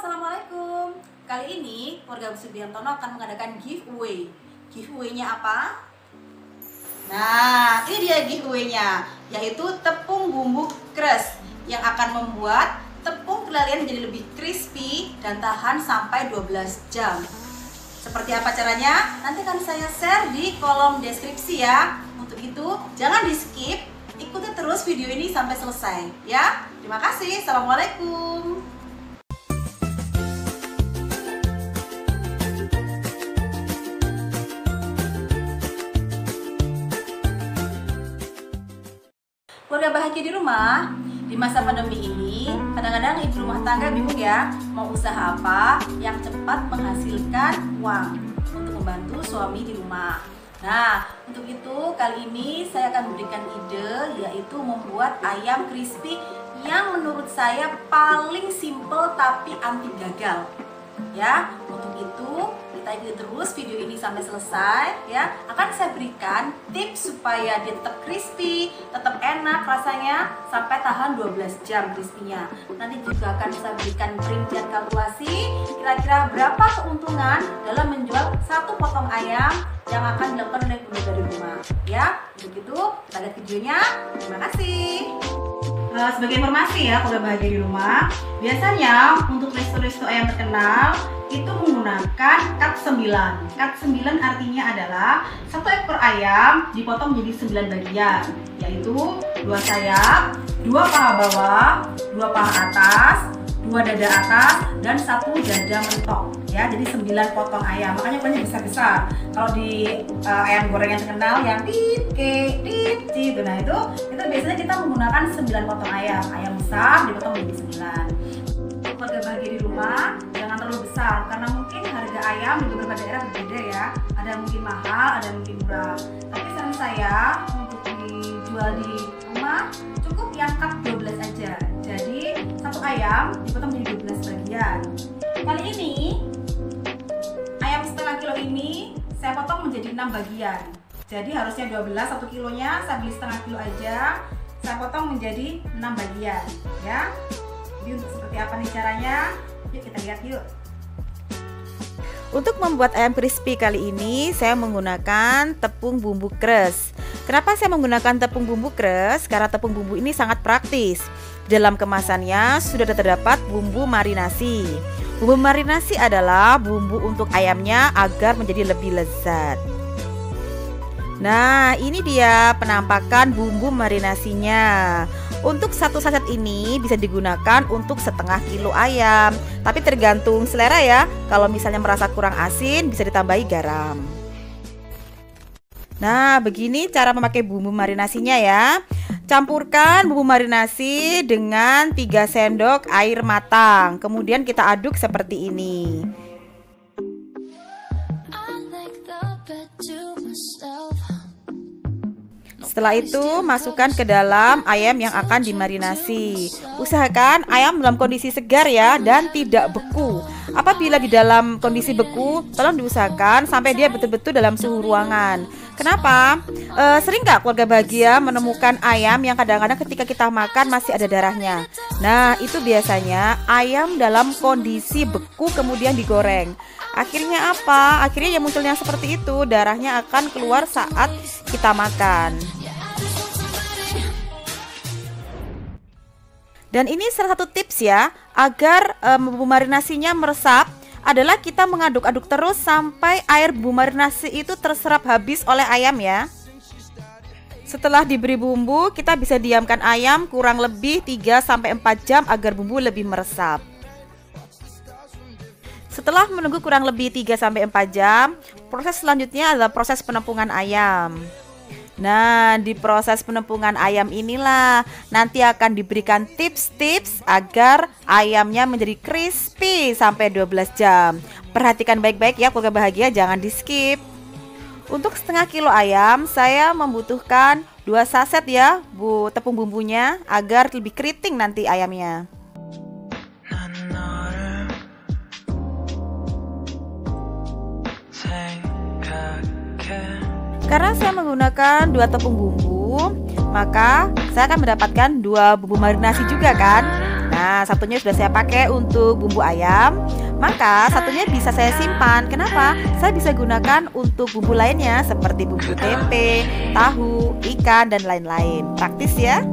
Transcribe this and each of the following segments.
Assalamualaikum. Kali ini keluarga Subiantono akan mengadakan giveaway. Giveaway-nya apa? Nah, ini dia giveaway-nya, yaitu tepung bumbu crush yang akan membuat tepung kalian menjadi lebih crispy dan tahan sampai 12 jam. Seperti apa caranya? Nanti akan saya share di kolom deskripsi ya. Untuk itu, jangan di-skip, ikuti terus video ini sampai selesai ya. Terima kasih. Assalamualaikum. Keluarga bahagia di rumah. Di masa pandemi ini, kadang-kadang ibu rumah tangga bingung ya, mau usaha apa yang cepat menghasilkan uang untuk membantu suami di rumah. Nah, untuk itu kali ini saya akan memberikan ide, yaitu membuat ayam crispy yang menurut saya paling simple tapi anti gagal. Ya, untuk itu kita ikuti terus video ini sampai selesai ya. Akan saya berikan tips supaya dia tetap crispy, tetap enak rasanya sampai tahan 12 jam crispy-nya. Nanti juga akan saya berikan perincian kalkulasi kira-kira berapa keuntungan dalam menjual satu potong ayam yang akan dilakukan oleh ibu dari rumah ya. Untuk itu kita lihat videonya. Terima kasih. Sebagai informasi ya, keluarga bahagia di rumah, biasanya untuk resto-resto ayam terkenal itu menggunakan cut 9. Cut 9 artinya adalah satu ekor ayam dipotong menjadi 9 bagian, yaitu 2 sayap, 2 paha bawah, 2 paha atas, 2 dada atas, dan 1 dada mentok ya. Jadi 9 potong ayam, makanya ukurannya besar-besar. Kalau di ayam goreng yang terkenal yang itu, nah itu biasanya kita menggunakan 9 potong ayam besar dipotong menjadi 9. Untuk keluarga bahagia di rumah, jangan terlalu besar karena mungkin harga ayam di beberapa daerah berbeda ya. Ada yang mungkin mahal, ada yang mungkin murah. Tapi saran saya untuk dijual di rumah cukup yang cut 12 aja. Jadi satu ayam dipotong menjadi 12 bagian. Kali ini ayam setengah kilo ini saya potong menjadi 6 bagian. Jadi harusnya 12, 1 kilonya saya beli setengah kilo aja, saya potong menjadi 6 bagian ya. Jadi untuk seperti apa nih caranya? Yuk kita lihat yuk. Untuk membuat ayam crispy kali ini saya menggunakan tepung bumbu crush. Kenapa saya menggunakan tepung bumbu crush? Karena tepung bumbu ini sangat praktis. Dalam kemasannya sudah terdapat bumbu marinasi. Bumbu marinasi adalah bumbu untuk ayamnya agar menjadi lebih lezat. Nah, ini dia penampakan bumbu marinasinya. Untuk satu saset ini bisa digunakan untuk setengah kilo ayam. Tapi tergantung selera ya. Kalau misalnya merasa kurang asin bisa ditambahi garam. Nah, begini cara memakai bumbu marinasinya ya. Campurkan bumbu marinasi dengan 3 sendok air matang. Kemudian kita aduk seperti ini. Setelah itu masukkan ke dalam ayam yang akan dimarinasi. Usahakan ayam dalam kondisi segar ya dan tidak beku. Apabila di dalam kondisi beku, tolong diusahakan sampai dia betul-betul dalam suhu ruangan. Kenapa? Sering gak keluarga bahagia menemukan ayam yang kadang-kadang ketika kita makan masih ada darahnya? Nah, itu biasanya ayam dalam kondisi beku kemudian digoreng. Akhirnya apa? Akhirnya ya munculnya seperti itu, darahnya akan keluar saat kita makan. Dan ini salah satu tips ya, agar bumbu marinasinya meresap adalah kita mengaduk-aduk terus sampai air bumbu marinasi itu terserap habis oleh ayam ya. Setelah diberi bumbu, kita bisa diamkan ayam kurang lebih 3-4 jam agar bumbu lebih meresap. Setelah menunggu kurang lebih 3-4 jam, proses selanjutnya adalah proses penampungan ayam. Nah, di proses penampungan ayam inilah nanti akan diberikan tips-tips agar ayamnya menjadi crispy sampai 12 jam. Perhatikan baik-baik ya keluarga bahagia, jangan di skip. Untuk setengah kilo ayam saya membutuhkan 2 saset ya tepung bumbunya agar lebih keriting nanti ayamnya. Karena saya menggunakan 2 tepung bumbu, maka saya akan mendapatkan 2 bumbu marinasi juga kan. Nah, Nah, satunya sudah saya pakai untuk bumbu ayam, maka satunya bisa saya simpan. Kenapa? Saya bisa gunakan untuk bumbu lainnya seperti bumbu tempe, tahu, ikan, dan lain-lain. Praktis ya.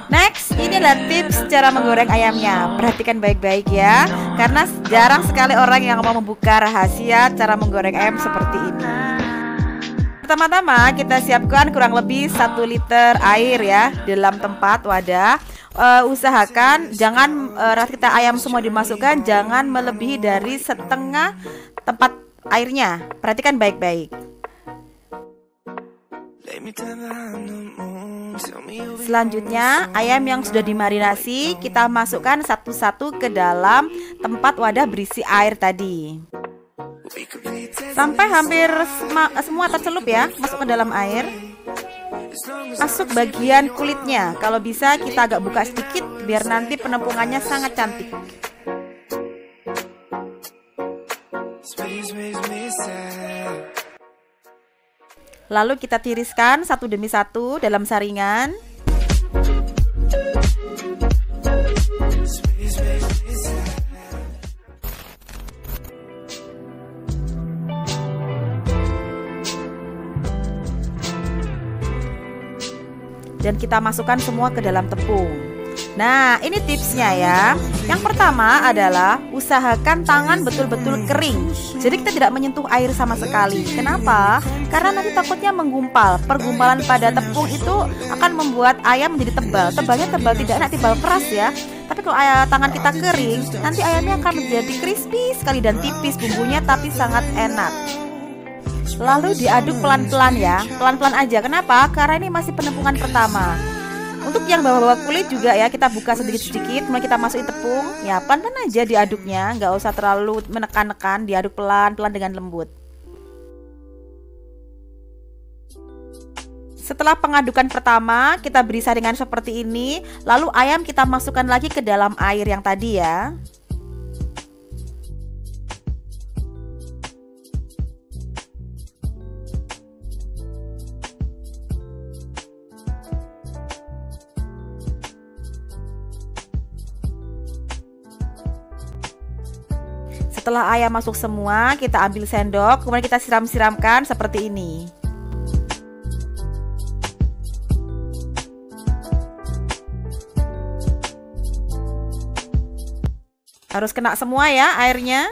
Next, ini adalah tips cara menggoreng ayamnya. Perhatikan baik-baik ya, karena jarang sekali orang yang mau membuka rahasia cara menggoreng ayam seperti ini. Pertama-tama kita siapkan kurang lebih 1 liter air ya dalam tempat wadah. Usahakan jangan kita ayam semua dimasukkan, jangan melebihi dari setengah tempat airnya. Perhatikan baik-baik. Selanjutnya, ayam yang sudah dimarinasi kita masukkan satu-satu ke dalam tempat wadah berisi air tadi. Sampai hampir semua tercelup ya, masuk ke dalam air. Masuk bagian kulitnya. Kalau bisa kita agak buka sedikit biar nanti penampungannya sangat cantik. Lalu kita tiriskan satu demi satu dalam saringan. Dan kita masukkan semua ke dalam tepung. Nah, ini tipsnya ya. Yang pertama adalah usahakan tangan betul-betul kering. Jadi kita tidak menyentuh air sama sekali. Kenapa? Karena nanti takutnya menggumpal. Pergumpalan pada tepung itu akan membuat ayam menjadi tebal. Tebalnya tebal, tidak enak tebal keras ya. Tapi kalau tangan kita kering, nanti ayamnya akan menjadi crispy sekali dan tipis bumbunya, tapi sangat enak. Lalu diaduk pelan-pelan ya, pelan-pelan aja. Kenapa? Karena ini masih penampungan pertama. Untuk yang bawah-bawah kulit juga ya, kita buka sedikit-sedikit, mulai kita masukin tepung. Ya pelan-pelan aja diaduknya, nggak usah terlalu menekan-nekan, diaduk pelan-pelan dengan lembut. Setelah pengadukan pertama, kita beri saringan seperti ini. Lalu ayam kita masukkan lagi ke dalam air yang tadi ya. Setelah ayam masuk semua, kita ambil sendok, kemudian kita siram-siramkan seperti ini. Harus kena semua ya airnya.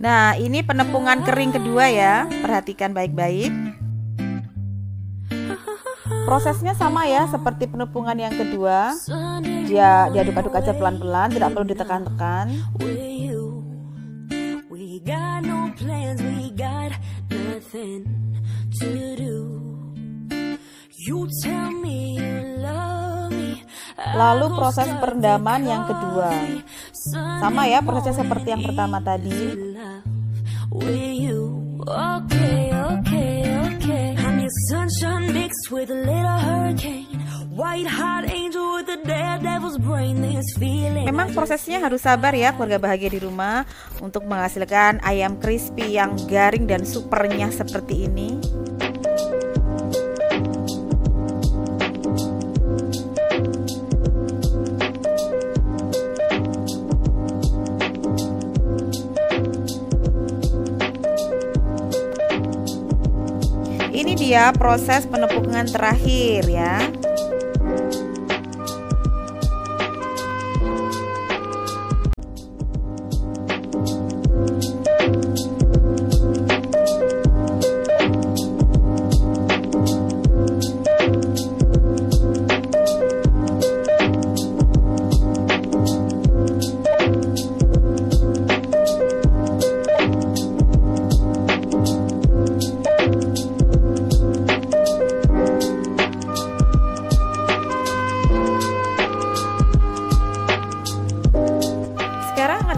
Nah, ini penampungan kering kedua ya. Perhatikan baik-baik. Prosesnya sama ya seperti penampungan yang kedua. Dia diaduk-aduk aja pelan-pelan, tidak perlu ditekan-tekan. Lalu proses perendaman yang kedua. Sama ya prosesnya seperti yang pertama tadi. Memang prosesnya harus sabar ya keluarga bahagia di rumah untuk menghasilkan ayam crispy yang garing dan supernya seperti ini. Ini dia proses penumpukan terakhir ya.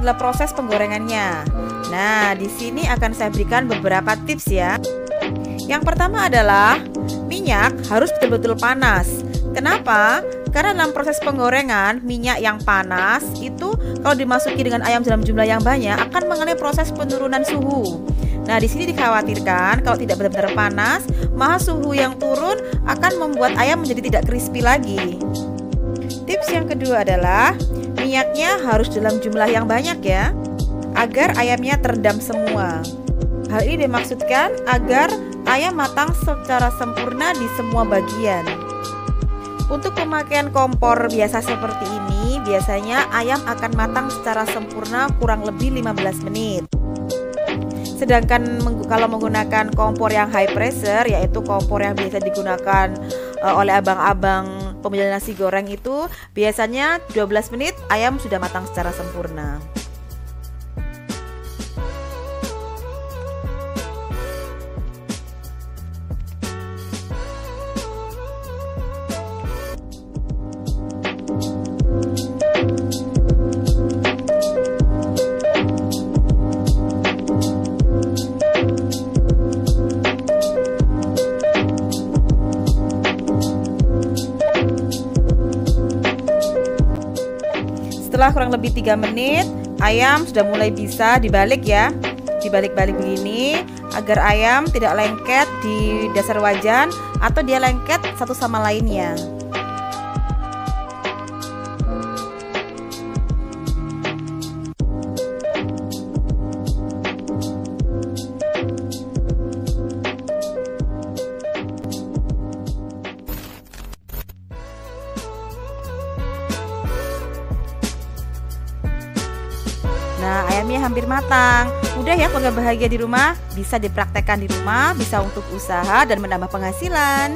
Adalah proses penggorengannya. Nah, di sini akan saya berikan beberapa tips ya. Yang pertama adalah minyak harus betul-betul panas. Kenapa? Karena dalam proses penggorengan, minyak yang panas itu kalau dimasuki dengan ayam dalam jumlah yang banyak akan mengalami proses penurunan suhu. Nah, di sini dikhawatirkan kalau tidak benar-benar panas, maka suhu yang turun akan membuat ayam menjadi tidak crispy lagi. Tips yang kedua adalah minyaknya harus dalam jumlah yang banyak ya, agar ayamnya terendam semua. Hal ini dimaksudkan agar ayam matang secara sempurna di semua bagian. Untuk pemakaian kompor biasa seperti ini, biasanya ayam akan matang secara sempurna kurang lebih 15 menit. Sedangkan kalau menggunakan kompor yang high pressure, yaitu kompor yang biasa digunakan oleh abang-abang pemilik nasi goreng, itu biasanya 12 menit ayam sudah matang secara sempurna. Setelah kurang lebih 3 menit, ayam sudah mulai bisa dibalik ya. Dibalik-balik begini agar ayam tidak lengket di dasar wajan atau dia lengket satu sama lainnya. Nah, ayamnya hampir matang. Udah ya keluarga bahagia di rumah, bisa dipraktekkan di rumah, bisa untuk usaha dan menambah penghasilan.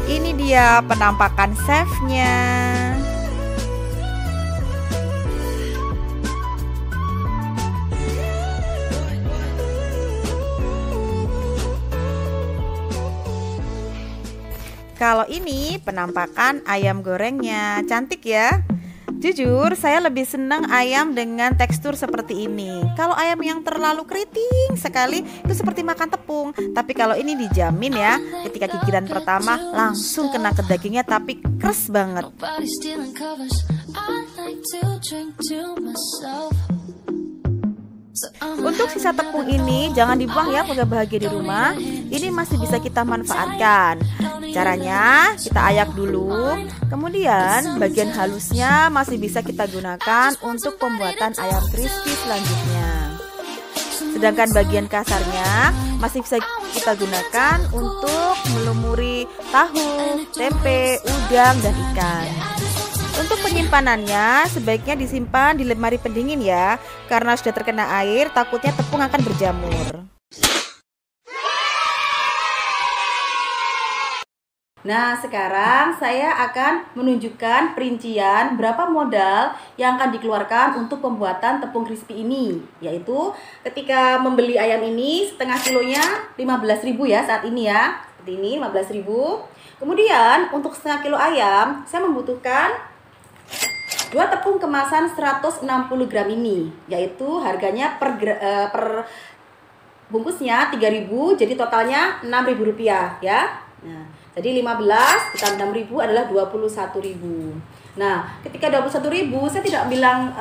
Ini dia penampakan chefnya. Kalau ini penampakan ayam gorengnya, cantik ya. Jujur, saya lebih senang ayam dengan tekstur seperti ini. Kalau ayam yang terlalu keriting sekali, itu seperti makan tepung. Tapi kalau ini dijamin ya, ketika gigitan pertama langsung kena ke dagingnya, tapi keras banget. Untuk sisa tepung ini jangan dibuang ya keluarga bahagia di rumah. Ini masih bisa kita manfaatkan. Caranya kita ayak dulu, kemudian bagian halusnya masih bisa kita gunakan untuk pembuatan ayam crispy selanjutnya. Sedangkan bagian kasarnya masih bisa kita gunakan untuk melumuri tahu, tempe, udang, dan ikan. Untuk penyimpanannya sebaiknya disimpan di lemari pendingin ya, karena sudah terkena air takutnya tepung akan berjamur. Nah, sekarang saya akan menunjukkan perincian berapa modal yang akan dikeluarkan untuk pembuatan tepung crispy ini. Yaitu ketika membeli ayam ini setengah kilonya 15.000 ya saat ini ya. Seperti ini 15.000. Kemudian untuk setengah kilo ayam saya membutuhkan 2 tepung kemasan 160 gram ini. Yaitu harganya per bungkusnya 3.000, jadi totalnya Rp6.000 ya. Nah, jadi 15 ditambah 6.000 adalah 21.000. Nah, ketika 21.000 saya tidak bilang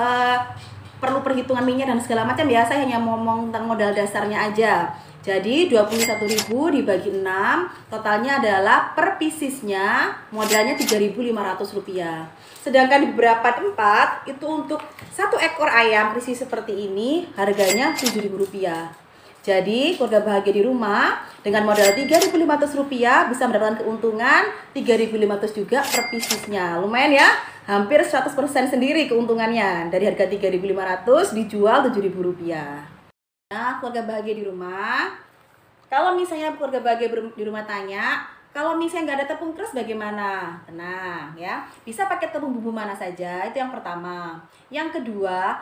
perlu perhitungan minyak dan segala macam ya. Saya hanya ngomong tentang modal dasarnya aja. Jadi 21.000 dibagi 6, totalnya adalah per piecesnya modalnya Rp3.500. Sedangkan di beberapa tempat itu untuk 1 ekor ayam crispy seperti ini harganya Rp7.000. Jadi keluarga bahagia di rumah dengan modal Rp3.500 bisa mendapatkan keuntungan Rp3.500 juga per piecesnya. Lumayan ya, hampir 100% sendiri keuntungannya. Dari harga Rp3.500 dijual Rp7.000. Nah, keluarga bahagia di rumah, kalau misalnya keluarga bahagia di rumah tanya, kalau misalnya nggak ada tepung keras bagaimana? Tenang ya, bisa pakai tepung bumbu mana saja, itu yang pertama. Yang kedua,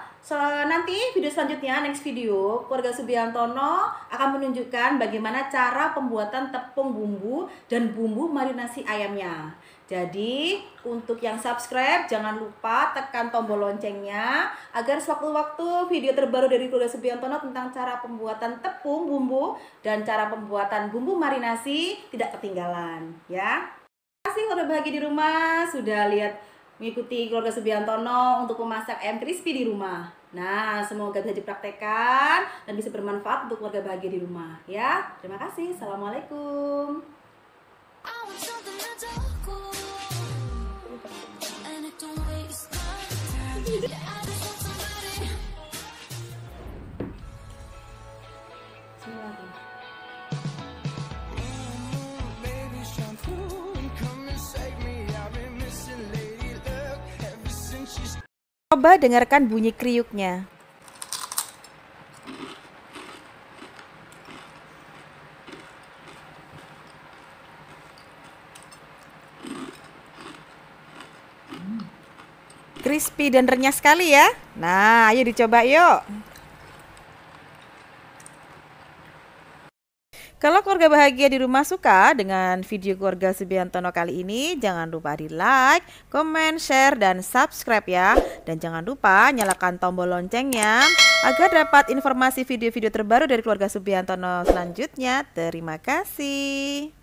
nanti video selanjutnya, next video, keluarga Subiantono akan menunjukkan bagaimana cara pembuatan tepung bumbu dan bumbu marinasi ayamnya. Jadi, untuk yang subscribe, jangan lupa tekan tombol loncengnya agar sewaktu-waktu video terbaru dari keluarga Subiantono tentang cara pembuatan tepung bumbu dan cara pembuatan bumbu marinasi tidak ketinggalan ya. Terima kasih keluarga bahagia di rumah sudah lihat mengikuti keluarga Subiantono untuk memasak ayam crispy di rumah. Nah, semoga bisa dipraktekkan dan bisa bermanfaat untuk keluarga bahagia di rumah ya. Terima kasih. Assalamualaikum. Coba dengarkan bunyi kriuknya. Crispy dan renyah sekali ya. Nah, ayo dicoba yuk. Kalau keluarga bahagia di rumah suka dengan video keluarga Subiantono kali ini, jangan lupa di like, komen, share, dan subscribe ya. Dan jangan lupa nyalakan tombol loncengnya agar dapat informasi video-video terbaru dari keluarga Subiantono selanjutnya. Terima kasih.